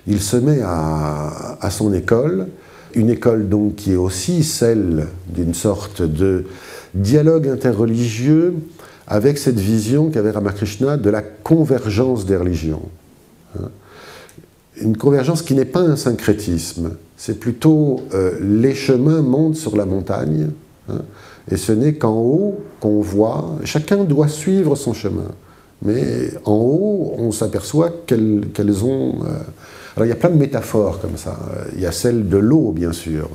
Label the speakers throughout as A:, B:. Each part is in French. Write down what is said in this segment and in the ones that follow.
A: il se met à son école, une école donc qui est aussi celle d'une sorte de dialogue interreligieux avec cette vision qu'avait Ramakrishna de la convergence des religions. Une convergence qui n'est pas un syncrétisme, c'est plutôt les chemins montent sur la montagne, et ce n'est qu'en haut qu'on voit, chacun doit suivre son chemin. Mais en haut, on s'aperçoit qu'elles ont... Alors il y a plein de métaphores comme ça. Il y a celle de l'eau, bien sûr.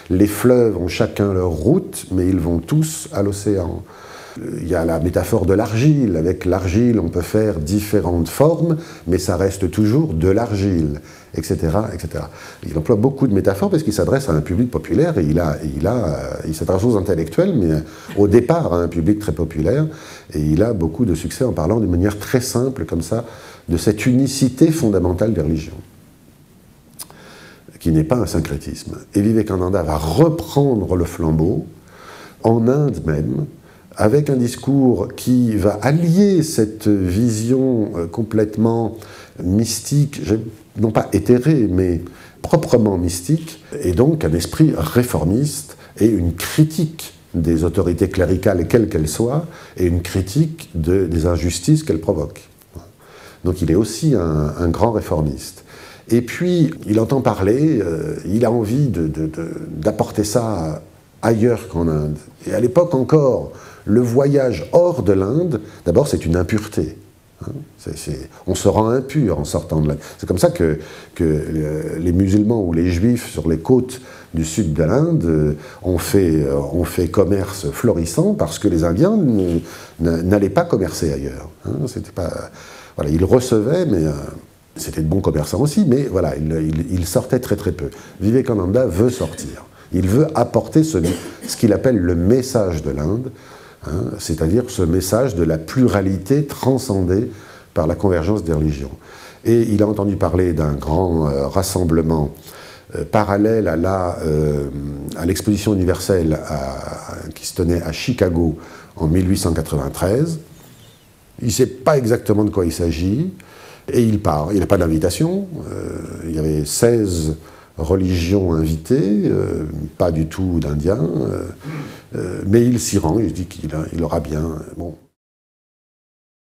A: Les fleuves ont chacun leur route, mais ils vont tous à l'océan. Il y a la métaphore de l'argile. Avec l'argile, on peut faire différentes formes, mais ça reste toujours de l'argile, etc., etc. Il emploie beaucoup de métaphores parce qu'il s'adresse à un public populaire et il s'adresse aux intellectuels, mais au départ à un public très populaire. Et il a beaucoup de succès en parlant d'une manière très simple, comme ça, de cette unicité fondamentale des religions, qui n'est pas un syncrétisme. Et Vivekananda va reprendre le flambeau, en Inde même, avec un discours qui va allier cette vision complètement mystique, non pas éthérée, mais proprement mystique, et donc un esprit réformiste et une critique des autorités cléricales, quelles qu'elles soient, et une critique des injustices qu'elles provoquent. Donc il est aussi un grand réformiste. Et puis, il entend parler, il a envie d'apporter ça ailleurs qu'en Inde. Et à l'époque encore, le voyage hors de l'Inde, d'abord c'est une impureté. On se rend impur en sortant de l'Inde. C'est comme ça que les musulmans ou les juifs sur les côtes du sud de l'Inde ont fait commerce florissant parce que les Indiens n'allaient pas commercer ailleurs. C'était pas, voilà, ils recevaient, mais c'était de bons commerçants aussi, mais voilà, ils sortaient très très peu. Vivekananda veut sortir. Il veut apporter ce qu'il appelle le message de l'Inde, c'est-à-dire ce message de la pluralité transcendée par la convergence des religions. Et il a entendu parler d'un grand rassemblement parallèle à l'exposition universelle qui se tenait à Chicago en 1893. Il ne sait pas exactement de quoi il s'agit, et il part. Il n'a pas d'invitation, il y avait 16 religions invitées, pas du tout d'Indiens, mais il s'y rend, il dit qu'il aura bien... Bon.